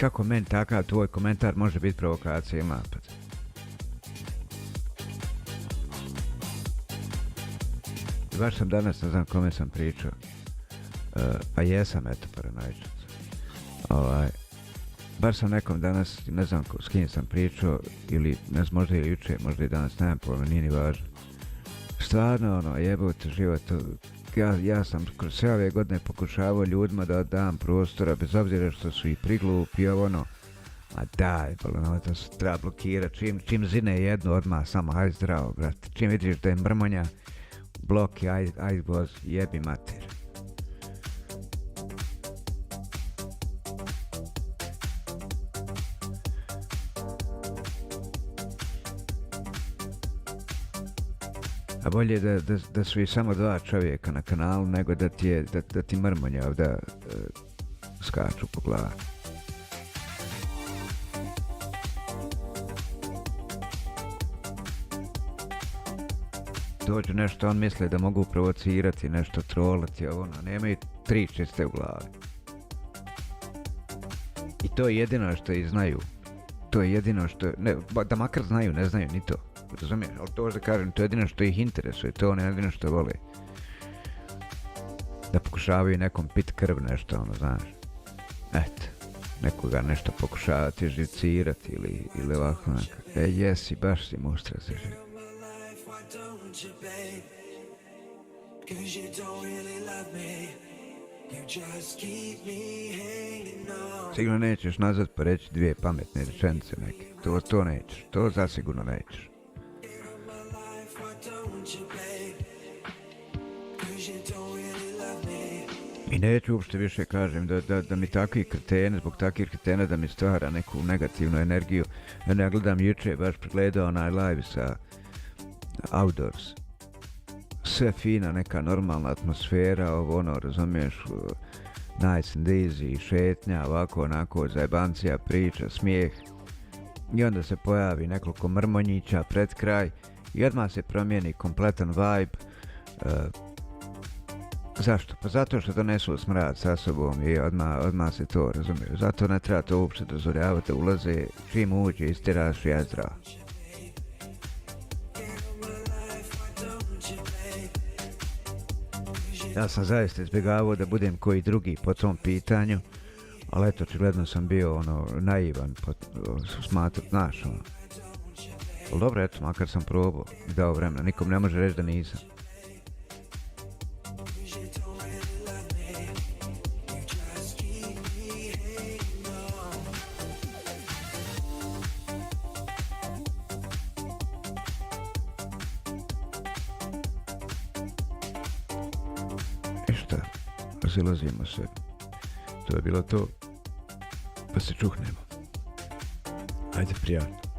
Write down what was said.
Kako meni takav tvoj komentar može biti provokacija ili napad? Baš sam danas, ne znam kome sam pričao, pa jesam, eto, paranoičac. Baš sam nekom danas, ne znam s kim sam pričao, ili ne znam, možda i juče, možda i danas, nemam pojma, nije ni važno. Stvarno, jebote život, ja sam kroz sve ove godine pokušavao ljudima da dam prostora, bez obzira što su i priglupi, ma daj, to se treba blokirati, čim zine jednu odmah, samo hajde zdravo, brate, čim vidiš da je mrmonja, bloki, aj voz, jebi mater. A bolje da su i samo dva čovjeka na kanalu, nego da ti mrmonja ovdje skaču po glavi. Dođu nešto, on misle da mogu provocirati, nešto trolati, nemaju tri čiste u glavi. I to je jedino što i znaju. To je jedino što, da makar znaju, ne znaju ni to. Razumiješ, ali to da kažem, to je jedino što ih interesuje, to je jedino što vole. Da pokušavaju nekom pit krv nešto, znaš. Eto, nekoga nešto pokušavati živcirati ili ovako nekako. Jesi, baš si muštra se živi. Sigurno nećeš nazad pa reći dvije pametne rečenice neke. To nećeš, to zasigurno nećeš. I neću uopšte više kažem da mi takvi kretene, zbog takvih kretena da mi stvara neku negativnu energiju. Ja gledam juče, baš pregledao onaj live sa Outdoors. Sve fina, neka normalna atmosfera, razumiješ, nice and easy, šetnja, ovako, onako, zajebancija, priča, smijeh. I onda se pojavi nekoliko mrmonjića pred kraj i odmah se promijeni kompletan vibe. Zašto? Pa zato što donesu smrad sa sobom i odmah se to razumije. Zato ne treba to uopšte dozvoljavati da ulaze, čim uđe istiraš ja zdrav. Ja sam zaista izbjegavao da budem koji drugi po tom pitanju, ali eto, očigledno sam bio naivan, smatrat, znaš, Ali dobro, eto, makar sam probao i dao vremena, nikom ne može reći da nisam. I šta, razilazimo se. To je bilo to, pa se čuhnemo. Ajde, prijatno.